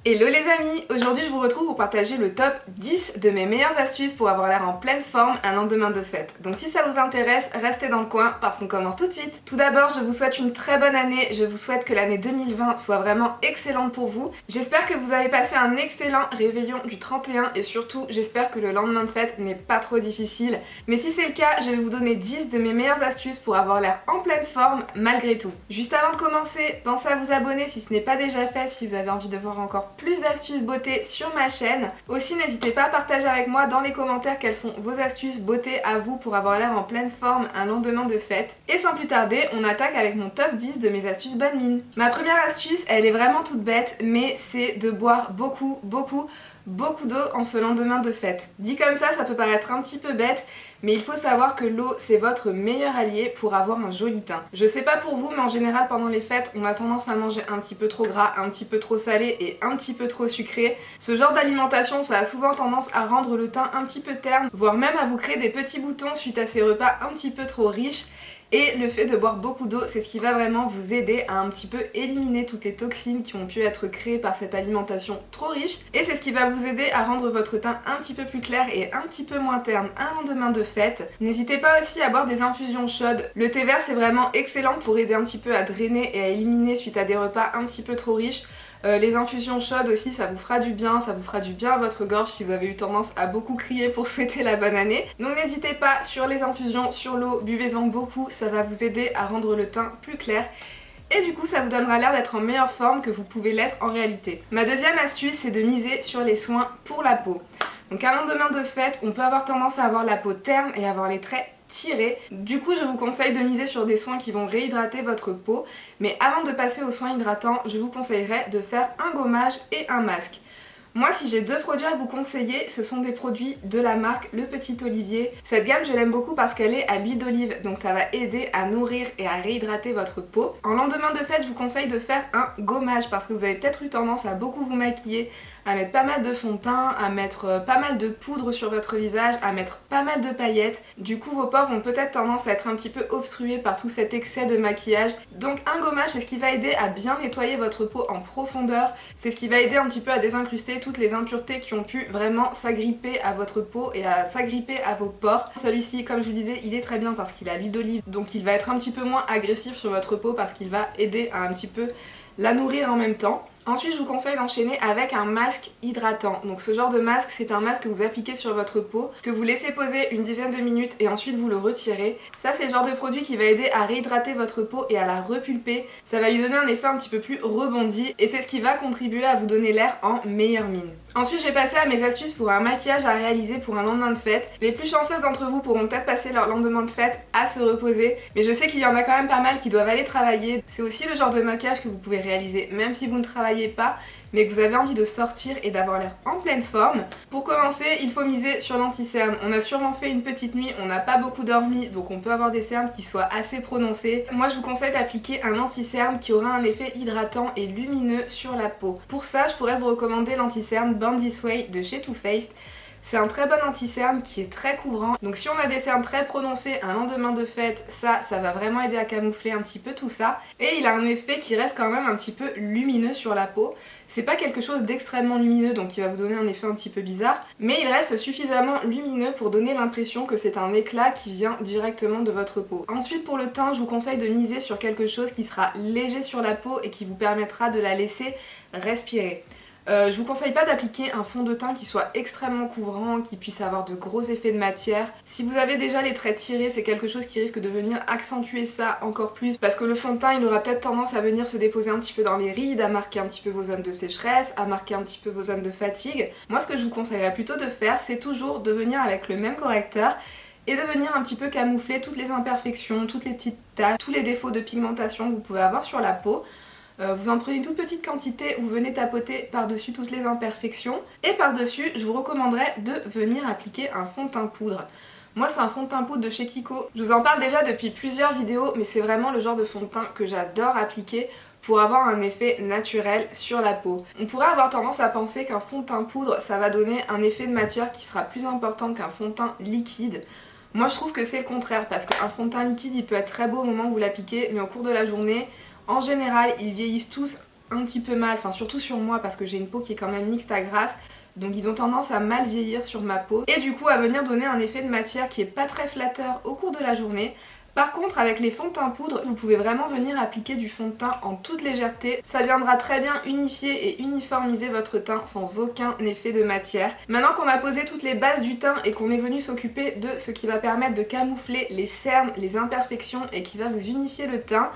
Hello les amis, aujourd'hui je vous retrouve pour partager le top 10 de mes meilleures astuces pour avoir l'air en pleine forme un lendemain de fête. Donc si ça vous intéresse, restez dans le coin parce qu'on commence tout de suite. Tout d'abord, je vous souhaite une très bonne année, je vous souhaite que l'année 2020 soit vraiment excellente pour vous. J'espère que vous avez passé un excellent réveillon du 31 et surtout j'espère que le lendemain de fête n'est pas trop difficile. Mais si c'est le cas, je vais vous donner 10 de mes meilleures astuces pour avoir l'air en pleine forme malgré tout. Juste avant de commencer, pensez à vous abonner si ce n'est pas déjà fait, si vous avez envie de voir encore plus d'astuces beauté sur ma chaîne. Aussi, n'hésitez pas à partager avec moi dans les commentaires quelles sont vos astuces beauté à vous pour avoir l'air en pleine forme un lendemain de fête. Et sans plus tarder, on attaque avec mon top 10 de mes astuces bonne mine. Ma première astuce, elle est vraiment toute bête, mais c'est de boire beaucoup d'eau en ce lendemain de fête. Dit comme ça peut paraître un petit peu bête, mais il faut savoir que l'eau c'est votre meilleur allié pour avoir un joli teint. Je sais pas pour vous, mais en général pendant les fêtes, on a tendance à manger un petit peu trop gras, un petit peu trop salé et un petit peu trop sucré. Ce genre d'alimentation, ça a souvent tendance à rendre le teint un petit peu terne, voire même à vous créer des petits boutons suite à ces repas un petit peu trop riches. Et le fait de boire beaucoup d'eau, c'est ce qui va vraiment vous aider à un petit peu éliminer toutes les toxines qui ont pu être créées par cette alimentation trop riche. Et c'est ce qui va vous aider à rendre votre teint un petit peu plus clair et un petit peu moins terne un lendemain de fête. N'hésitez pas aussi à boire des infusions chaudes. Le thé vert, c'est vraiment excellent pour aider un petit peu à drainer et à éliminer suite à des repas un petit peu trop riches. Les infusions chaudes aussi, ça vous fera du bien à votre gorge si vous avez eu tendance à beaucoup crier pour souhaiter la bonne année. Donc n'hésitez pas sur les infusions, sur l'eau, buvez-en beaucoup, ça va vous aider à rendre le teint plus clair. Et du coup ça vous donnera l'air d'être en meilleure forme que vous pouvez l'être en réalité. Ma deuxième astuce, c'est de miser sur les soins pour la peau. Donc un lendemain de fête, on peut avoir tendance à avoir la peau terne et avoir les traits tirés. Du coup, je vous conseille de miser sur des soins qui vont réhydrater votre peau. Mais avant de passer aux soins hydratants, je vous conseillerais de faire un gommage et un masque. Moi, si j'ai deux produits à vous conseiller, ce sont des produits de la marque Le Petit Olivier. Cette gamme, je l'aime beaucoup parce qu'elle est à l'huile d'olive, donc ça va aider à nourrir et à réhydrater votre peau. En lendemain de fête, je vous conseille de faire un gommage parce que vous avez peut-être eu tendance à beaucoup vous maquiller, à mettre pas mal de fond de teint, à mettre pas mal de poudre sur votre visage, à mettre pas mal de paillettes. Du coup, vos pores vont peut-être tendance à être un petit peu obstrués par tout cet excès de maquillage. Donc un gommage, c'est ce qui va aider à bien nettoyer votre peau en profondeur. C'est ce qui va aider un petit peu à désincruster toutes les impuretés qui ont pu vraiment s'agripper à votre peau et à s'agripper à vos pores. Celui-ci, comme je vous disais, il est très bien parce qu'il a l'huile d'olive, donc il va être un petit peu moins agressif sur votre peau parce qu'il va aider à un petit peu la nourrir en même temps. Ensuite, je vous conseille d'enchaîner avec un masque hydratant. Donc ce genre de masque, c'est un masque que vous appliquez sur votre peau, que vous laissez poser une dizaine de minutes et ensuite vous le retirez. Ça, c'est le genre de produit qui va aider à réhydrater votre peau et à la repulper. Ça va lui donner un effet un petit peu plus rebondi et c'est ce qui va contribuer à vous donner l'air en meilleure mine. Ensuite, je vais passer à mes astuces pour un maquillage à réaliser pour un lendemain de fête. Les plus chanceuses d'entre vous pourront peut-être passer leur lendemain de fête à se reposer, mais je sais qu'il y en a quand même pas mal qui doivent aller travailler. C'est aussi le genre de maquillage que vous pouvez réaliser même si vous ne travaillez pas, mais que vous avez envie de sortir et d'avoir l'air en pleine forme. Pour commencer, il faut miser sur l'anti-cerne. On a sûrement fait une petite nuit, on n'a pas beaucoup dormi, donc on peut avoir des cernes qui soient assez prononcées. Moi, je vous conseille d'appliquer un anti-cerne qui aura un effet hydratant et lumineux sur la peau. Pour ça, je pourrais vous recommander l'anti-cerne Born This Way de chez Too Faced. C'est un très bon anti-cerne qui est très couvrant. Donc si on a des cernes très prononcées un lendemain de fête, ça va vraiment aider à camoufler un petit peu tout ça. Et il a un effet qui reste quand même un petit peu lumineux sur la peau. C'est pas quelque chose d'extrêmement lumineux, donc il va vous donner un effet un petit peu bizarre, mais il reste suffisamment lumineux pour donner l'impression que c'est un éclat qui vient directement de votre peau. Ensuite, pour le teint, je vous conseille de miser sur quelque chose qui sera léger sur la peau et qui vous permettra de la laisser respirer. Je vous conseille pas d'appliquer un fond de teint qui soit extrêmement couvrant, qui puisse avoir de gros effets de matière. Si vous avez déjà les traits tirés, c'est quelque chose qui risque de venir accentuer ça encore plus parce que le fond de teint il aura peut-être tendance à venir se déposer un petit peu dans les rides, à marquer un petit peu vos zones de sécheresse, à marquer un petit peu vos zones de fatigue. Moi ce que je vous conseillerais plutôt de faire, c'est toujours de venir avec le même correcteur et de venir un petit peu camoufler toutes les imperfections, toutes les petites taches, tous les défauts de pigmentation que vous pouvez avoir sur la peau. Vous en prenez une toute petite quantité, vous venez tapoter par-dessus toutes les imperfections et par-dessus je vous recommanderais de venir appliquer un fond de teint poudre. Moi c'est un fond de teint poudre de chez Kiko, je vous en parle déjà depuis plusieurs vidéos mais c'est vraiment le genre de fond de teint que j'adore appliquer pour avoir un effet naturel sur la peau. On pourrait avoir tendance à penser qu'un fond de teint poudre ça va donner un effet de matière qui sera plus important qu'un fond de teint liquide. Moi je trouve que c'est le contraire parce qu'un fond de teint liquide il peut être très beau au moment où vous l'appliquez mais au cours de la journée, en général ils vieillissent tous un petit peu mal, enfin surtout sur moi parce que j'ai une peau qui est quand même mixte à grasse. Donc ils ont tendance à mal vieillir sur ma peau et du coup à venir donner un effet de matière qui est pas très flatteur au cours de la journée. Par contre avec les fonds de teint poudre, vous pouvez vraiment venir appliquer du fond de teint en toute légèreté. Ça viendra très bien unifier et uniformiser votre teint sans aucun effet de matière. Maintenant qu'on a posé toutes les bases du teint et qu'on est venu s'occuper de ce qui va permettre de camoufler les cernes, les imperfections et qui va vous unifier le teint,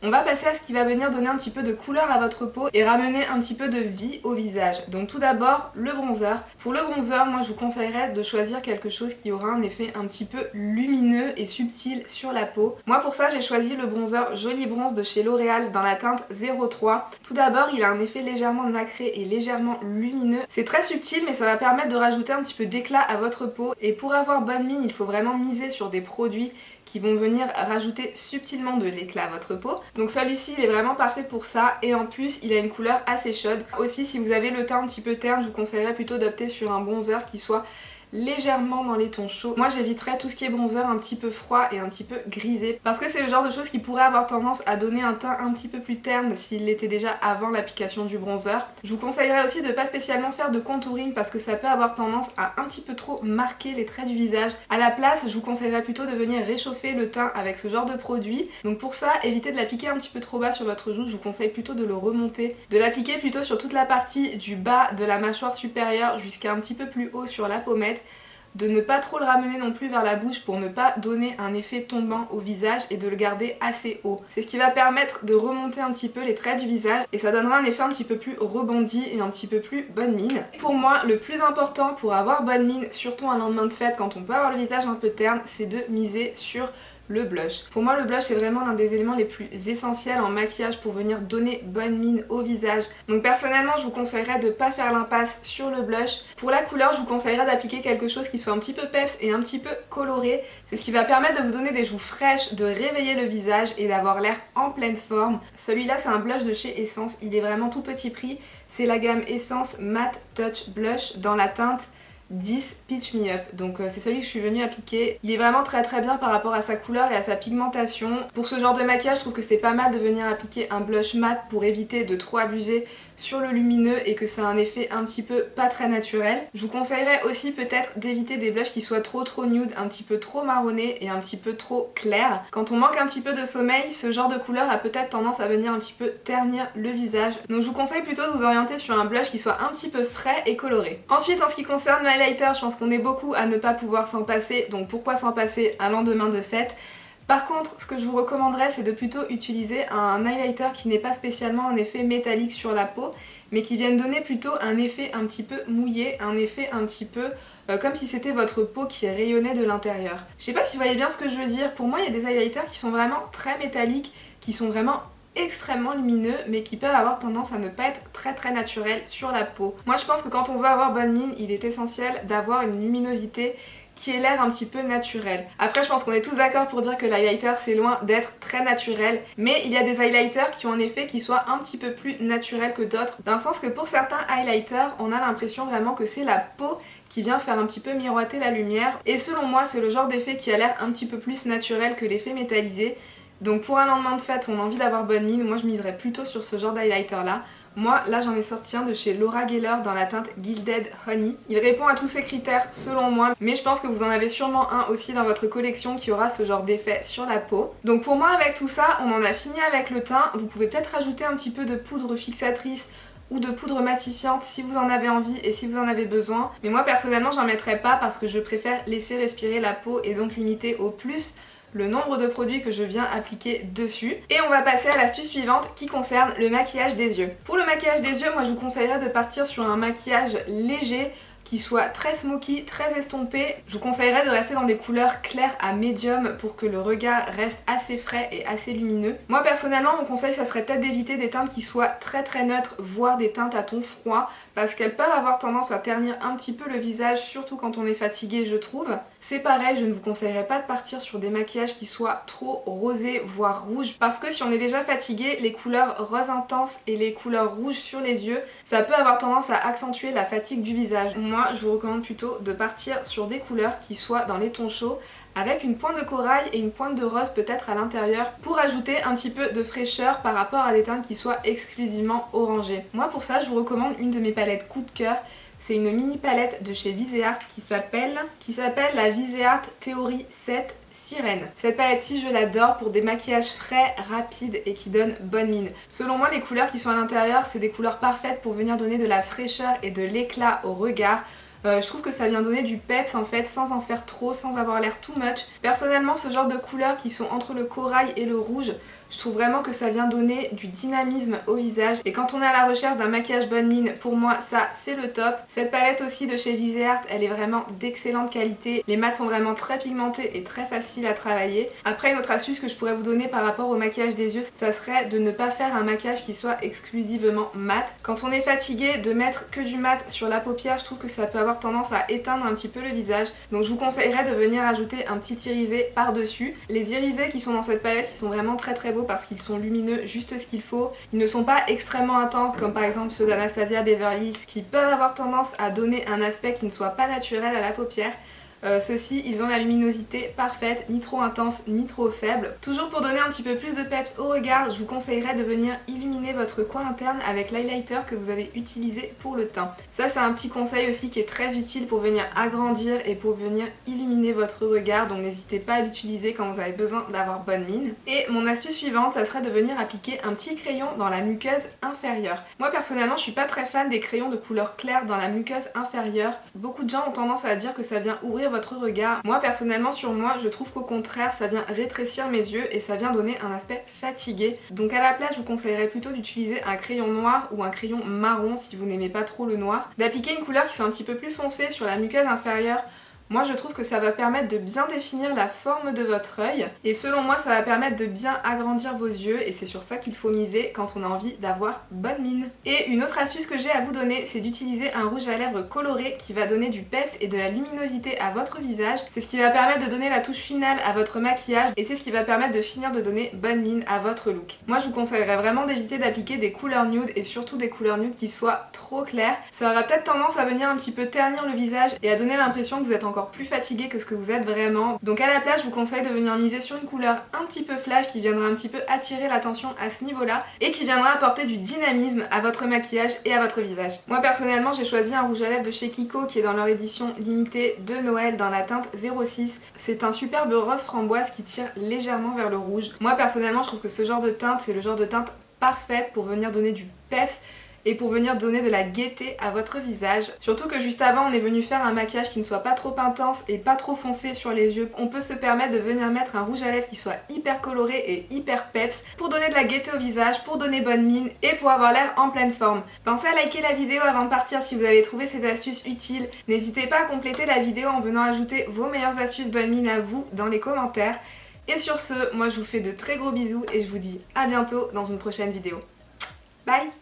on va passer à ce qui va venir donner un petit peu de couleur à votre peau et ramener un petit peu de vie au visage. Donc tout d'abord, le bronzer. Pour le bronzer, moi je vous conseillerais de choisir quelque chose qui aura un effet un petit peu lumineux et subtil sur la peau. Moi pour ça, j'ai choisi le bronzer Joli Bronze de chez L'Oréal dans la teinte 03. Tout d'abord, il a un effet légèrement nacré et légèrement lumineux. C'est très subtil mais ça va permettre de rajouter un petit peu d'éclat à votre peau. Et pour avoir bonne mine, il faut vraiment miser sur des produits qui vont venir rajouter subtilement de l'éclat à votre peau. Donc celui-ci il est vraiment parfait pour ça et en plus il a une couleur assez chaude. Aussi si vous avez le teint un petit peu terne, je vous conseillerais plutôt d'opter sur un bronzer qui soit légèrement dans les tons chauds. Moi j'éviterais tout ce qui est bronzer un petit peu froid et un petit peu grisé parce que c'est le genre de choses qui pourrait avoir tendance à donner un teint un petit peu plus terne s'il l'était déjà avant l'application du bronzer. Je vous conseillerais aussi de pas spécialement faire de contouring parce que ça peut avoir tendance à un petit peu trop marquer les traits du visage. À la place, je vous conseillerais plutôt de venir réchauffer le teint avec ce genre de produit. Donc pour ça, évitez de l'appliquer un petit peu trop bas sur votre joue, je vous conseille plutôt de le remonter, de l'appliquer plutôt sur toute la partie du bas de la mâchoire supérieure jusqu'à un petit peu plus haut sur la pommette. De ne pas trop le ramener non plus vers la bouche pour ne pas donner un effet tombant au visage et de le garder assez haut. C'est ce qui va permettre de remonter un petit peu les traits du visage et ça donnera un effet un petit peu plus rebondi et un petit peu plus bonne mine. Pour moi, le plus important pour avoir bonne mine, surtout un lendemain de fête quand on peut avoir le visage un peu terne, c'est de miser sur le blush. Pour moi le blush c'est vraiment l'un des éléments les plus essentiels en maquillage pour venir donner bonne mine au visage. Donc personnellement je vous conseillerais de pas faire l'impasse sur le blush. Pour la couleur je vous conseillerais d'appliquer quelque chose qui soit un petit peu peps et un petit peu coloré. C'est ce qui va permettre de vous donner des joues fraîches, de réveiller le visage et d'avoir l'air en pleine forme. Celui-là c'est un blush de chez Essence, il est vraiment tout petit prix. C'est la gamme Essence Matte Touch Blush dans la teinte 10 Pitch Me Up, donc c'est celui que je suis venue appliquer. Il est vraiment très bien par rapport à sa couleur et à sa pigmentation. Pour ce genre de maquillage, je trouve que c'est pas mal de venir appliquer un blush mat pour éviter de trop abuser sur le lumineux et que ça a un effet un petit peu pas très naturel. Je vous conseillerais aussi peut-être d'éviter des blushs qui soient trop nude, un petit peu trop marronné et un petit peu trop clair. Quand on manque un petit peu de sommeil, ce genre de couleur a peut-être tendance à venir un petit peu ternir le visage. Donc je vous conseille plutôt de vous orienter sur un blush qui soit un petit peu frais et coloré. Ensuite en ce qui concerne le highlighter, je pense qu'on est beaucoup à ne pas pouvoir s'en passer, donc pourquoi s'en passer un lendemain de fête? Par contre, ce que je vous recommanderais, c'est de plutôt utiliser un highlighter qui n'est pas spécialement un effet métallique sur la peau, mais qui vienne donner plutôt un effet un petit peu mouillé, un effet un petit peu comme si c'était votre peau qui rayonnait de l'intérieur. Je sais pas si vous voyez bien ce que je veux dire, pour moi il y a des highlighters qui sont vraiment très métalliques, qui sont vraiment extrêmement lumineux mais qui peuvent avoir tendance à ne pas être très naturels sur la peau. Moi je pense que quand on veut avoir bonne mine, il est essentiel d'avoir une luminosité qui ait l'air un petit peu naturel. Après je pense qu'on est tous d'accord pour dire que l'highlighter c'est loin d'être très naturel, mais il y a des highlighters qui ont un effet qui soit un petit peu plus naturel que d'autres, dans le sens que pour certains highlighters on a l'impression vraiment que c'est la peau qui vient faire un petit peu miroiter la lumière, et selon moi c'est le genre d'effet qui a l'air un petit peu plus naturel que l'effet métallisé. Donc pour un lendemain de fête où on a envie d'avoir bonne mine, moi je miserais plutôt sur ce genre d'highlighter là. Moi là j'en ai sorti un de chez Laura Geller dans la teinte Gilded Honey. Il répond à tous ces critères selon moi, mais je pense que vous en avez sûrement un aussi dans votre collection qui aura ce genre d'effet sur la peau. Donc pour moi avec tout ça, on en a fini avec le teint. Vous pouvez peut-être rajouter un petit peu de poudre fixatrice ou de poudre matifiante si vous en avez envie et si vous en avez besoin. Mais moi personnellement j'en mettrai pas parce que je préfère laisser respirer la peau et donc limiter au plus le nombre de produits que je viens appliquer dessus. Et on va passer à l'astuce suivante qui concerne le maquillage des yeux. Pour le maquillage des yeux, moi je vous conseillerais de partir sur un maquillage léger, qui soit très smoky, très estompé. Je vous conseillerais de rester dans des couleurs claires à médium pour que le regard reste assez frais et assez lumineux. Moi personnellement mon conseil ça serait peut-être d'éviter des teintes qui soient très neutres, voire des teintes à ton froid, parce qu'elles peuvent avoir tendance à ternir un petit peu le visage, surtout quand on est fatigué je trouve. C'est pareil, je ne vous conseillerais pas de partir sur des maquillages qui soient trop rosés voire rouges, parce que si on est déjà fatigué, les couleurs rose intenses et les couleurs rouges sur les yeux, ça peut avoir tendance à accentuer la fatigue du visage. Moi je vous recommande plutôt de partir sur des couleurs qui soient dans les tons chauds, avec une pointe de corail et une pointe de rose peut-être à l'intérieur pour ajouter un petit peu de fraîcheur par rapport à des teintes qui soient exclusivement orangées. Moi pour ça je vous recommande une de mes palettes coup de cœur. C'est une mini palette de chez Viseart qui s'appelle la Viseart Theory 7 Sirène. Cette palette-ci je l'adore pour des maquillages frais, rapides et qui donnent bonne mine. Selon moi les couleurs qui sont à l'intérieur c'est des couleurs parfaites pour venir donner de la fraîcheur et de l'éclat au regard. Je trouve que ça vient donner du peps en fait sans en faire trop, sans avoir l'air too much. Personnellement ce genre de couleurs qui sont entre le corail et le rouge, je trouve vraiment que ça vient donner du dynamisme au visage et quand on est à la recherche d'un maquillage bonne mine, pour moi ça c'est le top. Cette palette aussi de chez Viseart, elle est vraiment d'excellente qualité. Les mats sont vraiment très pigmentés et très faciles à travailler. Après une autre astuce que je pourrais vous donner par rapport au maquillage des yeux, ça serait de ne pas faire un maquillage qui soit exclusivement mat. Quand on est fatigué, de mettre que du mat sur la paupière, je trouve que ça peut avoir tendance à éteindre un petit peu le visage. Donc je vous conseillerais de venir ajouter un petit irisé par dessus. Les irisés qui sont dans cette palette, ils sont vraiment très beaux parce qu'ils sont lumineux, juste ce qu'il faut. Ils ne sont pas extrêmement intenses comme par exemple ceux d'Anastasia Beverly Hills qui peuvent avoir tendance à donner un aspect qui ne soit pas naturel à la paupière. Ceux-ci, ils ont la luminosité parfaite, ni trop intense, ni trop faible. Toujours pour donner un petit peu plus de peps au regard, je vous conseillerais de venir illuminer votre coin interne avec l'highlighter que vous avez utilisé pour le teint. Ça, c'est un petit conseil aussi qui est très utile pour venir agrandir et pour venir illuminer votre regard, donc n'hésitez pas à l'utiliser quand vous avez besoin d'avoir bonne mine. Et mon astuce suivante, ça serait de venir appliquer un petit crayon dans la muqueuse inférieure. Moi, personnellement, je suis pas très fan des crayons de couleur claire dans la muqueuse inférieure. Beaucoup de gens ont tendance à dire que ça vient ouvrir votre regard. Moi personnellement sur moi je trouve qu'au contraire ça vient rétrécir mes yeux et ça vient donner un aspect fatigué. Donc à la place je vous conseillerais plutôt d'utiliser un crayon noir ou un crayon marron si vous n'aimez pas trop le noir. D'appliquer une couleur qui soit un petit peu plus foncée sur la muqueuse inférieure. Moi je trouve que ça va permettre de bien définir la forme de votre œil et selon moi ça va permettre de bien agrandir vos yeux et c'est sur ça qu'il faut miser quand on a envie d'avoir bonne mine. Et une autre astuce que j'ai à vous donner, c'est d'utiliser un rouge à lèvres coloré qui va donner du peps et de la luminosité à votre visage. C'est ce qui va permettre de donner la touche finale à votre maquillage et c'est ce qui va permettre de finir de donner bonne mine à votre look. Moi je vous conseillerais vraiment d'éviter d'appliquer des couleurs nude et surtout des couleurs nude qui soient trop claires. Ça aura peut-être tendance à venir un petit peu ternir le visage et à donner l'impression que vous êtes encore plus fatigué que ce que vous êtes vraiment. Donc à la place je vous conseille de venir miser sur une couleur un petit peu flash qui viendra un petit peu attirer l'attention à ce niveau là et qui viendra apporter du dynamisme à votre maquillage et à votre visage. Moi personnellement j'ai choisi un rouge à lèvres de chez Kiko qui est dans leur édition limitée de Noël dans la teinte 06. C'est un superbe rose framboise qui tire légèrement vers le rouge. Moi personnellement je trouve que ce genre de teinte c'est le genre de teinte parfaite pour venir donner du peps et pour venir donner de la gaieté à votre visage. Surtout que juste avant on est venu faire un maquillage qui ne soit pas trop intense et pas trop foncé sur les yeux. On peut se permettre de venir mettre un rouge à lèvres qui soit hyper coloré et hyper peps pour donner de la gaieté au visage, pour donner bonne mine et pour avoir l'air en pleine forme. Pensez à liker la vidéo avant de partir si vous avez trouvé ces astuces utiles. N'hésitez pas à compléter la vidéo en venant ajouter vos meilleures astuces bonne mine à vous dans les commentaires. Et sur ce, moi je vous fais de très gros bisous et je vous dis à bientôt dans une prochaine vidéo. Bye!